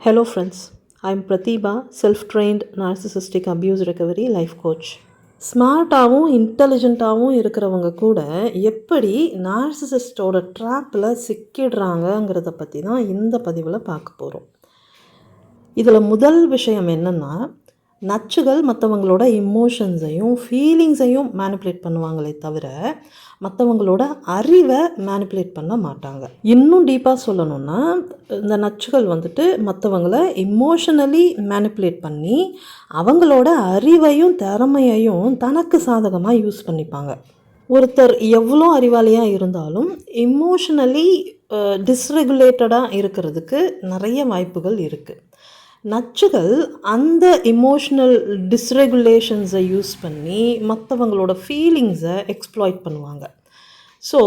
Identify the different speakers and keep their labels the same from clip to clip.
Speaker 1: Hello friends, I am Pratibha, self-trained narcissistic abuse recovery life coach. ஸ்மார்ட்டாகவும் இன்டெலிஜென்ட்டாகவும் இருக்கிறவங்க கூட எப்படி நார்சிசிஸ்டோட ட்ராப்பில் சிக்கிடுறாங்கங்கிறத பற்றி தான் இந்த பதிவில் பார்க்க போகிறோம். இதில் முதல் விஷயம் என்னென்னா, நச்சுகள் மற்றவங்களோட இமோஷன்ஸையும் ஃபீலிங்ஸையும் மேனிப்புலேட் பண்ணுவாங்களே தவிர மற்றவங்களோட அறிவை மேனிப்புலேட் பண்ண மாட்டாங்க. இன்னும் டீப்பாக சொல்லணும்னா, இந்த நச்சுகள் வந்துட்டு மற்றவங்களை இமோஷனலி மேனிப்புலேட் பண்ணி அவங்களோட அறிவையும் திறமையையும் தனக்கு சாதகமாக யூஸ் பண்ணிப்பாங்க. ஒருத்தர் எவ்வளோ அறிவாளியாக இருந்தாலும் இமோஷனலி டிஸ்ரெகுலேட்டடாக இருக்கிறதுக்கு நிறைய வாய்ப்புகள் இருக்குது. நச்சுகள் அந்த இமோஷ்னல் டிஸ்ரெகுலேஷன்ஸை யூஸ் பண்ணி மற்றவங்களோட ஃபீலிங்ஸை எக்ஸ்ப்ளாய்ட் பண்ணுவாங்க. ஸோ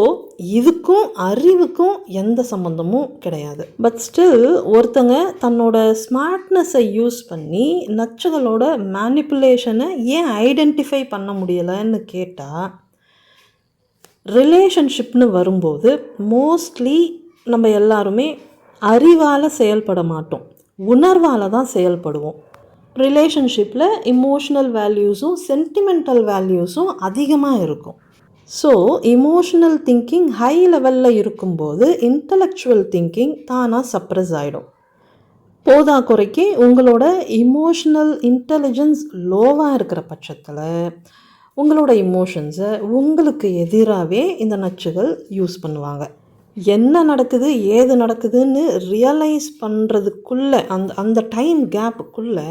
Speaker 1: இதுக்கும் அறிவுக்கும் எந்த சம்மந்தமும் கிடையாது. பட் ஸ்டில் ஒருத்தங்க தன்னோட ஸ்மார்ட்னஸை யூஸ் பண்ணி நச்சுகளோட மேனிப்புலேஷனை ஏன் ஐடென்டிஃபை பண்ண முடியலைன்னு கேட்டால், ரிலேஷன்ஷிப்னு வரும்போது மோஸ்ட்லி நம்ம எல்லாருமே அறிவால் செயல்பட மாட்டோம், உணர்வால் தான் செயல்படுவோம். ரிலேஷன்ஷிப்பில் இமோஷ்னல் வேல்யூஸும் சென்டிமெண்டல் வேல்யூஸும் அதிகமாக இருக்கும். ஸோ இமோஷ்னல் திங்கிங் ஹை லெவலில் இருக்கும்போது இன்டலெக்சுவல் திங்கிங் தானாக சப்ரஸ் ஆகிடும். போதா குறைக்கு உங்களோட இமோஷ்னல் இன்டெலிஜென்ஸ் லோவாக இருக்கிற பட்சத்தில் உங்களோட இமோஷன்ஸை உங்களுக்கு எதிராகவே இந்த நச்சுகள் யூஸ் பண்ணுவாங்க. என்ன நடக்குது ஏது நடக்குதுன்னு ரியலைஸ் பண்ணுறதுக்குள்ளே அந்த டைம் கேப்புக்குள்ளே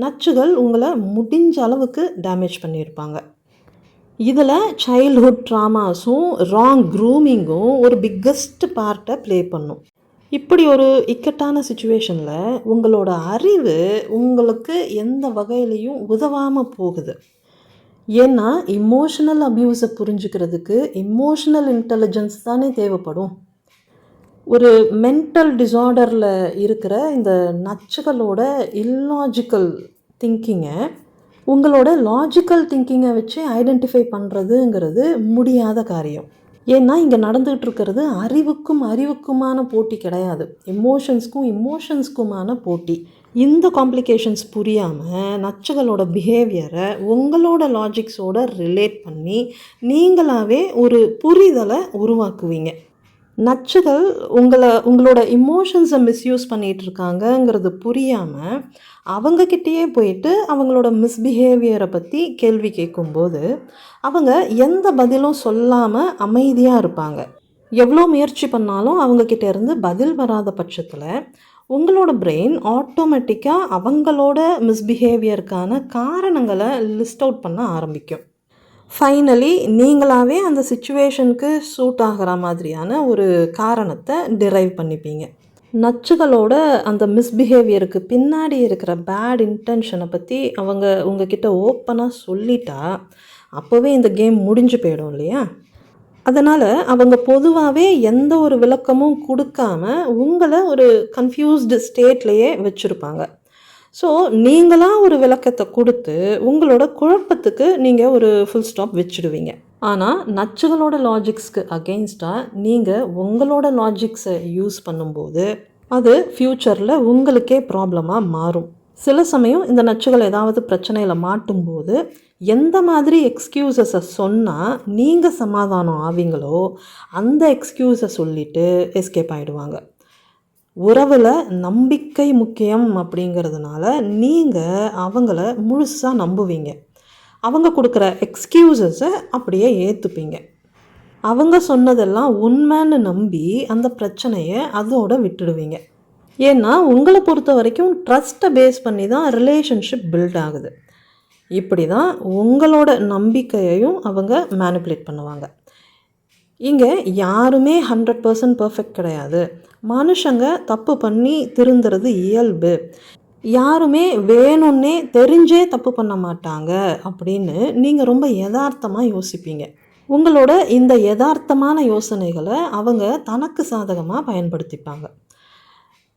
Speaker 1: நச்சுகள் உங்களை முடிஞ்ச அளவுக்கு டேமேஜ் பண்ணியிருப்பாங்க. இதில் சைல்ட்ஹுட் ட்ராமாஸும் ராங் க்ரூமிங்கும் ஒரு பிக்கஸ்ட் பார்ட்டை ப்ளே பண்ணும். இப்படி ஒரு இக்கட்டான சுச்சுவேஷனில் உங்களோட அறிவு உங்களுக்கு எந்த வகையிலையும் உதவாமல் போகுது. ஏன்னா இமோஷனல் அப்யூஸை புரிஞ்சுக்கிறதுக்கு இமோஷனல் இன்டெலிஜென்ஸ் தானே தேவைப்படும். ஒரு மென்டல் டிஸார்டரில் இருக்கிற இந்த நச்சுகளோட இல்லாஜிக்கல் திங்கிங்கை உங்களோட லாஜிக்கல் திங்கிங்கை வச்சு ஐடென்டிஃபை பண்ணுறதுங்கிறது முடியாத காரியம். ஏன்னா இங்கே நடந்துகிட்டு இருக்கிறது அறிவுக்குமான போட்டி கிடையாது, இமோஷன்ஸ்க்குமான போட்டி. இந்த காம்ப்ளிகேஷன்ஸ் புரியாமல் நச்சுகளோட பிஹேவியரை உங்களோட லாஜிக்ஸோட ரிலேட் பண்ணி நீங்களாகவே ஒரு புரிதலை உருவாக்குவீங்க. நச்சுகள் உங்களோட இமோஷன்ஸை மிஸ்யூஸ் பண்ணிகிட்ருக்காங்கங்கிறது புரியாமல் அவங்கக்கிட்டேயே போயிட்டு அவங்களோட மிஸ்பிஹேவியரை பற்றி கேள்வி கேட்கும்போது அவங்க எந்த பதிலும் சொல்லாமல் அமைதியாக இருப்பாங்க. எவ்வளோ முயற்சி பண்ணாலும் அவங்கக்கிட்ட இருந்து பதில் வராத பட்சத்தில் உங்களோட பிரெயின் ஆட்டோமேட்டிக்காக அவங்களோட மிஸ்பிஹேவியருக்கான காரணங்களை லிஸ்ட் அவுட் பண்ண ஆரம்பிக்கும். ஃபைனலி நீங்களாகவே அந்த சிச்சுவேஷனுக்கு சூட் ஆகிற மாதிரியான ஒரு காரணத்தை டிரைவ் பண்ணிப்பீங்க. நச்சுகளோட அந்த மிஸ்பிஹேவியருக்கு பின்னாடி இருக்கிற பேட் இன்டென்ஷனை பற்றி அவங்க உங்ககிட்ட ஓப்பனாக சொல்லிட்டா அப்போவே இந்த கேம் முடிஞ்சு போயிடும் இல்லையா? அதனால் அவங்க பொதுவாகவே எந்த ஒரு விளக்கமும் கொடுக்காம உங்களை ஒரு கன்ஃபியூஸ்டு ஸ்டேட்லேயே வச்சுருப்பாங்க. ஸோ நீங்களாக ஒரு விளக்கத்தை கொடுத்து உங்களோட குழப்பத்துக்கு நீங்கள் ஒரு ஃபுல் ஸ்டாப் வச்சுடுவீங்க. ஆனால் நச்சுகளோட லாஜிக்ஸ்க்கு அகெயின்ஸ்டாக நீங்கள் உங்களோட லாஜிக்ஸை யூஸ் பண்ணும்போது அது ஃப்யூச்சரில் உங்களுக்கே ப்ராப்ளமாக மாறும். சில சமயம் இந்த நச்சுகள் ஏதாவது பிரச்சனையில் மாட்டும்போது எந்த மாதிரி எக்ஸ்கியூசஸை சொன்னால் நீங்கள் சமாதானம் ஆவீங்களோ அந்த எக்ஸ்கியூஸை சொல்லிவிட்டு எஸ்கேப் ஆகிடுவாங்க. உறவில் நம்பிக்கை முக்கியம் அப்படிங்கிறதுனால நீங்கள் அவங்கள முழுசாக நம்புவீங்க. அவங்க கொடுக்குற எக்ஸ்கியூசஸை அப்படியே ஏற்றுப்பீங்க. அவங்க சொன்னதெல்லாம் உண்மைன்னு நம்பி அந்த பிரச்சனையை அதோட விட்டுடுவீங்க. ஏன்னா உங்களை பொறுத்த வரைக்கும் ட்ரஸ்ட்டை பேஸ் பண்ணி தான் ரிலேஷன்ஷிப் பில்ட் ஆகுது. இப்படி தான் உங்களோட நம்பிக்கையையும் அவங்க மேனிப்புலேட் பண்ணுவாங்க. இங்கே யாருமே 100% பர்ஃபெக்ட் கிடையாது. மனுஷங்க தப்பு பண்ணி திருந்துறது இயல்பு. யாருமே வேணும்னே தெரிஞ்சே தப்பு பண்ண மாட்டாங்க அப்படின்னு நீங்கள் ரொம்ப யதார்த்தமாக யோசிப்பீங்க. உங்களோட இந்த யதார்த்தமான யோசனைகளை அவங்க தனக்கு சாதகமாக பயன்படுத்திப்பாங்க.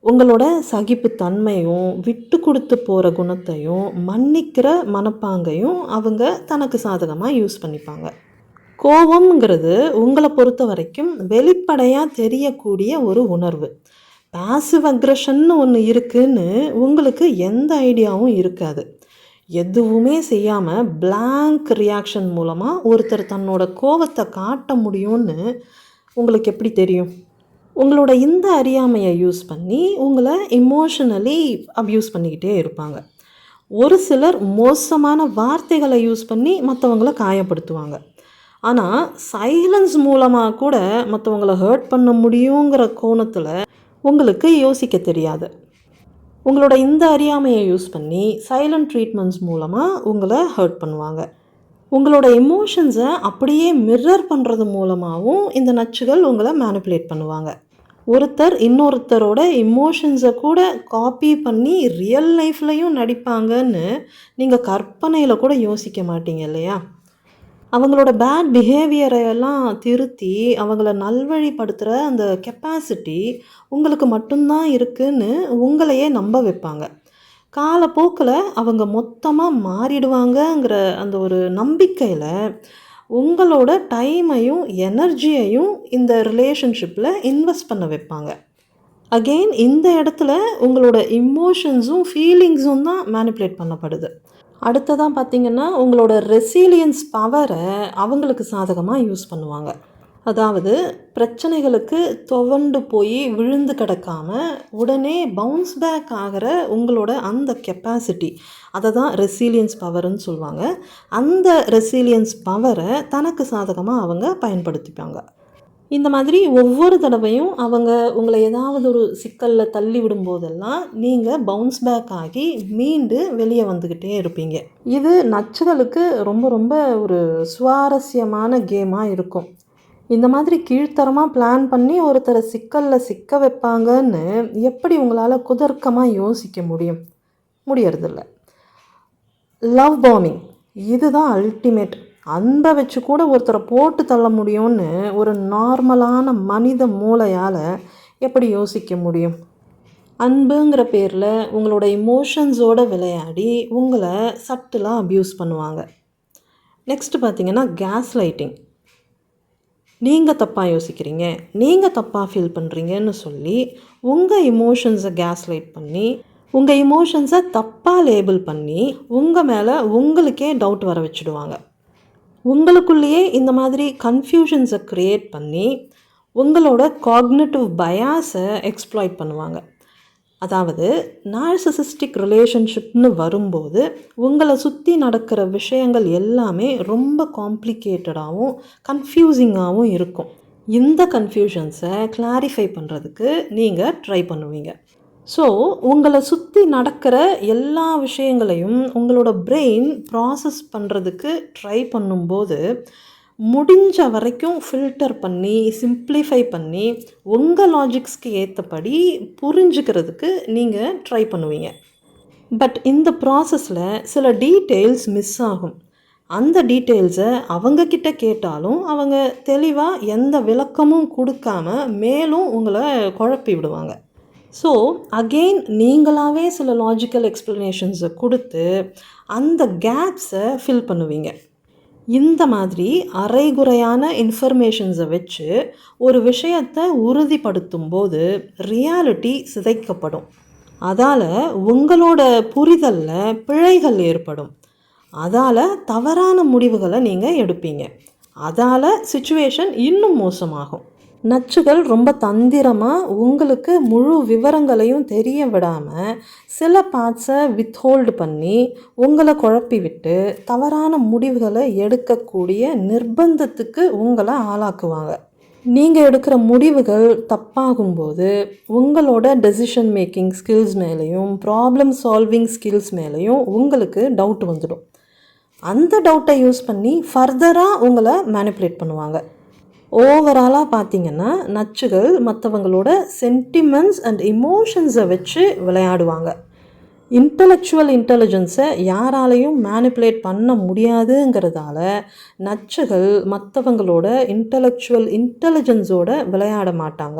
Speaker 1: உங்களோட சகிப்புத்தன்மையும் விட்டு கொடுத்து போகிற குணத்தையும் மன்னிக்கிற மனப்பாங்கையும் அவங்க தனக்கு சாதகமாக யூஸ் பண்ணிப்பாங்க. கோபம்ங்கிறது உங்களை பொறுத்த வரைக்கும் வெளிப்படையாக தெரியக்கூடிய ஒரு உணர்வு. பாசிவ் அக்ரஷன்னு ஒன்று இருக்குன்னு உங்களுக்கு எந்த ஐடியாவும் இருக்காது. எதுவுமே செய்யாமல் பிளாங்க் ரியாக்ஷன் மூலமாக ஒருத்தர் தன்னோட கோவத்தை காட்ட முடியும்னு உங்களுக்கு எப்படி தெரியும்? உங்களோட இந்த அறியாமையை யூஸ் பண்ணி உங்களை எமோஷனலி அப்யூஸ் பண்ணிக்கிட்டே இருப்பாங்க. ஒரு சிலர் மோசமான வார்த்தைகளை யூஸ் பண்ணி மற்றவங்கள காயப்படுத்துவாங்க. ஆனால் சைலன்ஸ் மூலமாக கூட மற்றவங்கள ஹர்ட் பண்ண முடியுங்கிற கோணத்தில் உங்களுக்கு யோசிக்க தெரியாது. உங்களோட இந்த அறியாமையை யூஸ் பண்ணி சைலண்ட் ட்ரீட்மெண்ட்ஸ் மூலமாக உங்களை ஹர்ட் பண்ணுவாங்க. உங்களோட எமோஷன்ஸை அப்படியே மிரர் பண்ணுறது மூலமாகவும் இந்த நச்சுகள் உங்களை மேனிப்புலேட் பண்ணுவாங்க. ஒருத்தர் இன்னொருத்தரோட எமோஷன்ஸை கூட காப்பி பண்ணி ரியல் லைஃப்லையும் நடிப்பாங்கன்னு நீங்கள் கற்பனையில் கூட யோசிக்க மாட்டீங்க இல்லையா? அவங்களோட பேட் பிஹேவியரை எல்லாம் திருத்தி அவங்கள நல்வழிப்படுத்துகிற அந்த கெப்பாசிட்டி உங்களுக்கு மட்டும்தான் இருக்குன்னு உங்களையே நம்ப வைப்பாங்க. காலப்போக்கில் அவங்க மொத்தமாக மாறிடுவாங்கங்கிற அந்த ஒரு நம்பிக்கையில் உங்களோட டைமையும் எனர்ஜியையும் இந்த ரிலேஷன்ஷிப்பில் இன்வெஸ்ட் பண்ண வைப்பாங்க. அகெயின் இந்த இடத்துல உங்களோட இமோஷன்ஸும் ஃபீலிங்ஸும் தான் மேனிப்புலேட் பண்ணப்படுது. அடுத்ததான் பார்த்திங்கன்னா உங்களோட ரெசிலியன்ஸ் பவரை அவங்களுக்கு சாதகமாக யூஸ் பண்ணுவாங்க. அதாவது பிரச்சனைகளுக்கு துவண்டு போய் விழுந்து கிடக்காம உடனே பவுன்ஸ் பேக் ஆகிற உங்களோட அந்த கெப்பாசிட்டி, அதை தான் ரெசிலியன்ஸ் பவர்னு சொல்லுவாங்க. அந்த ரெசிலியன்ஸ் பவரை தனக்கு சாதகமாக அவங்க பயன்படுத்திப்பாங்க. இந்த மாதிரி ஒவ்வொரு தடவையும் அவங்க உங்களை ஏதாவது ஒரு சிக்கலில் தள்ளி விடும்போதெல்லாம் நீங்கள் பவுன்ஸ் பேக் ஆகி மீண்டு வெளியே வந்துக்கிட்டே இருப்பீங்க. இது நச்சுகளுக்கு ரொம்ப ரொம்ப ஒரு சுவாரஸ்யமான கேமாக இருக்கும். இந்த மாதிரி கீழ்த்தரமாக பிளான் பண்ணி ஒருத்தரை சிக்கலில் சிக்க வைப்பாங்கன்னு எப்படி உங்களால் குதர்க்கமாக யோசிக்க முடியும்? முடியறதில்ல. லவ் பாம்பிங் இதுதான் அல்டிமேட். அன்பை வச்சு கூட ஒருத்தரை போட்டு தள்ள முடியும்னு ஒரு நார்மலான மனித மூளையால் எப்படி யோசிக்க முடியும்? அன்புங்கிற பேரில் உங்களோட இமோஷன்ஸோடு விளையாடி உங்களை சட்டிலாக அப்யூஸ் பண்ணுவாங்க. நெக்ஸ்ட்டு பார்த்திங்கன்னா கேஸ் லைட்டிங். நீங்கள் தப்பாக யோசிக்கிறீங்க, நீங்கள் தப்பாக ஃபீல் பண்ணுறீங்கன்னு சொல்லி உங்கள் இமோஷன்ஸை கேஸ் லைட் பண்ணி உங்கள் இமோஷன்ஸை தப்பாக லேபிள் பண்ணி உங்கள் மேலே உங்களுக்கே டவுட் வர வச்சுடுவாங்க. உங்களுக்குள்ளேயே இந்த மாதிரி கன்ஃபியூஷன்ஸை க்ரியேட் பண்ணி உங்களோட காக்னிட்டிவ் பயாஸை எக்ஸ்ப்ளாய்ட் பண்ணுவாங்க. அதாவது நார்சிசிஸ்டிக் ரிலேஷன்ஷிப்னு வரும்போது உங்களை சுற்றி நடக்கிற விஷயங்கள் எல்லாமே ரொம்ப காம்ப்ளிகேட்டடாகவும் கன்ஃபியூசிங்காகவும் இருக்கும். இந்த கன்ஃபியூஷன்ஸை கிளாரிஃபை பண்ணுறதுக்கு நீங்கள் ட்ரை பண்ணுவீங்க. ஸோ உங்களை சுற்றி நடக்கிற எல்லா விஷயங்களையும் உங்களோட பிரெயின் ப்ராசஸ் பண்ணுறதுக்கு ட்ரை பண்ணும்போது முடிஞ்ச வரைக்கும் ஃபில்டர் பண்ணி சிம்ப்ளிஃபை பண்ணி உங்கள் லாஜிக்ஸ்க்கு ஏற்றபடி புரிஞ்சுக்கிறதுக்கு நீங்கள் ட்ரை பண்ணுவீங்க. பட் இந்த ப்ராசஸில் சில டீட்டெயில்ஸ் மிஸ் ஆகும். அந்த டீட்டெயில்ஸை அவங்கக்கிட்ட கேட்டாலும் அவங்க தெளிவாக எந்த விளக்கமும் கொடுக்காம மேலும் உங்களை குழப்பி விடுவாங்க. ஸோ அகெயின் நீங்களாகவே சில லாஜிக்கல் எக்ஸ்ப்ளனேஷன்ஸை கொடுத்து அந்த கேப்ஸை ஃபில் பண்ணுவீங்க. இந்த மாதிரி அரைகுறையான இன்ஃபர்மேஷன்ஸை வச்சு ஒரு விஷயத்தை உறுதிப்படுத்தும் போது ரியாலிட்டி சிதைக்கப்படும். அதால் உங்களோட புரிதலில் பிழைகள் ஏற்படும். அதால் தவறான முடிவுகளை நீங்கள் எடுப்பீங்க. அதால் சிச்சுவேஷன் இன்னும் மோசமாகும். நச்சுகள் ரொம்ப தந்திரமாக உங்களுக்கு முழு விவரங்களையும் தெரிய விடாமல் சில பார்ட்ஸை வித்ஹோல்டு பண்ணி உங்களை குழப்பி விட்டு தவறான முடிவுகளை எடுக்கக்கூடிய நிர்பந்தத்துக்கு உங்களை ஆளாக்குவாங்க. நீங்கள் எடுக்கிற முடிவுகள் தப்பாகும்போது உங்களோட டெசிஷன் மேக்கிங் ஸ்கில்ஸ் மேலேயும் ப்ராப்ளம் சால்விங் ஸ்கில்ஸ் மேலேயும் உங்களுக்கு டவுட் வந்துடும். அந்த டவுட்டை யூஸ் பண்ணி ஃபர்தராக உங்களை மேனிப்புலேட் பண்ணுவாங்க. ஓவராலாக பார்த்திங்கன்னா நச்சுகள் மற்றவங்களோட சென்டிமெண்ட்ஸ் அண்ட் இமோஷன்ஸை வச்சு விளையாடுவாங்க. இன்டலெக்சுவல் இன்டெலிஜென்ஸை யாராலையும் மேனிப்புலேட் பண்ண முடியாதுங்கிறதால நச்சுகள் மற்றவங்களோட இன்டலெக்சுவல் இன்டெலிஜென்ஸோட விளையாட மாட்டாங்க.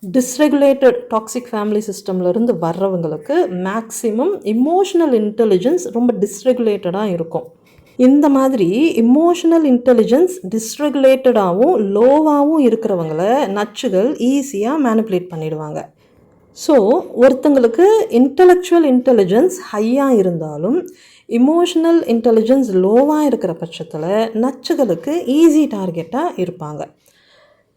Speaker 1: டிஸ்ரெகுலேட்டட் டாக்ஸிக் ஃபேமிலி சிஸ்டம்லேருந்து வர்றவங்களுக்கு மேக்ஸிமம் இமோஷனல் இன்டெலிஜென்ஸ் ரொம்ப டிஸ்ரெகுலேட்டடாக இருக்கும். இந்த மாதிரி இமோஷனல் இன்டெலிஜென்ஸ் டிஸ்ரெகுலேட்டடாகவும் லோவாகவும் இருக்கிறவங்கள நச்சுகள் ஈஸியாக மேனிப்புலேட் பண்ணிடுவாங்க. ஸோ ஒருத்தங்களுக்கு இன்டலெக்சுவல் இன்டெலிஜென்ஸ் ஹையாக இருந்தாலும் இமோஷனல் இன்டெலிஜென்ஸ் லோவாக இருக்கிற பட்சத்தில் நச்சுகளுக்கு ஈஸி டார்கெட்டாக இருப்பாங்க.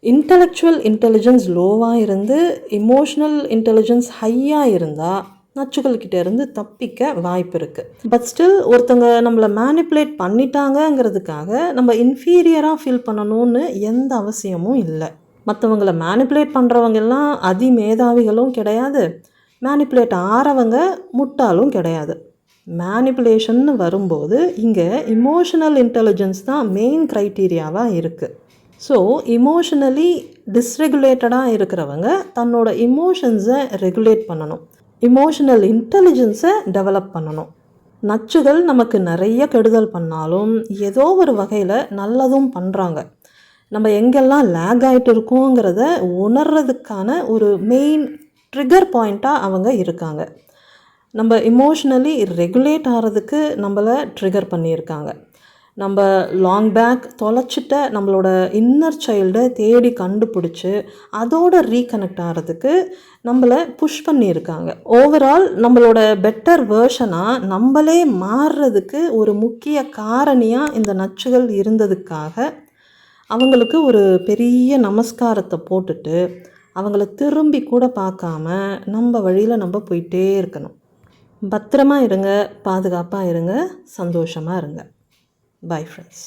Speaker 1: இன்டலெக்சுவல் இன்டெலிஜென்ஸ் லோவாக இருந்து இமோஷனல் இன்டெலிஜென்ஸ் ஹையாக இருந்தால் நச்சுகள்கிட்ட இருந்து தப்பிக்க வாய்ப்பு இருக்குது. பட் ஸ்டில் ஒருத்தங்க நம்மளை மேனிப்புலேட் பண்ணிட்டாங்கங்கிறதுக்காக நம்ம இன்ஃபீரியராக ஃபீல் பண்ணணும்னு எந்த அவசியமும் இல்லை. மற்றவங்களை மேனிப்புலேட் பண்ணுறவங்கெல்லாம் அதிமேதாவிகளும் கிடையாது, மேனிப்புலேட் ஆகிறவங்க முட்டாளும் கிடையாது. மேனிப்புலேஷன்னு வரும்போது இங்கே இமோஷனல் இன்டெலிஜென்ஸ் தான் மெயின் க்ரைட்டீரியாவாக இருக்குது. ஸோ இமோஷனலி டிஸ்ரெகுலேட்டடாக இருக்கிறவங்க தன்னோட இமோஷன்ஸை ரெகுலேட் பண்ணணும், இமோஷனல் இன்டெலிஜென்ஸை டெவலப் பண்ணணும். நச்சுகள் நமக்கு நிறைய கெடுதல் பண்ணாலும் ஏதோ ஒரு வகையில் நல்லதும் பண்ணுறாங்க. நம்ம எங்கெல்லாம் லேக் ஆகிட்டு இருக்கோங்கிறத உணர்றதுக்கான ஒரு மெயின் ட்ரிகர் பாயிண்ட்டாக அவங்க இருக்காங்க. நம்ம இமோஷ்னலி ரெகுலேட் ஆகிறதுக்கு நம்மளை ட்ரிகர் பண்ணியிருக்காங்க. நம்ம லாங் பேக் தொலைச்சிட்ட நம்மளோட இன்னர் சைல்டை தேடி கண்டுபிடிச்சி அதோட ரீகனெக்ட் ஆகிறதுக்கு நம்மளை புஷ் பண்ணியிருக்காங்க. ஓவரால் நம்மளோட பெட்டர் வேர்ஷனாக நம்மளே மாறுறதுக்கு ஒரு முக்கிய காரணியாக இந்த நச்சுகள் இருந்ததுக்காக அவங்களுக்கு ஒரு பெரிய நமஸ்காரத்தை போட்டுட்டு அவங்கள திரும்பி கூட பார்க்காம நம்ம வழியில் நம்ம போயிட்டே இருக்கணும். பத்திரமா இருங்க, பாதுகாப்பாக இருங்க, சந்தோஷமாக இருங்க. Bye friends.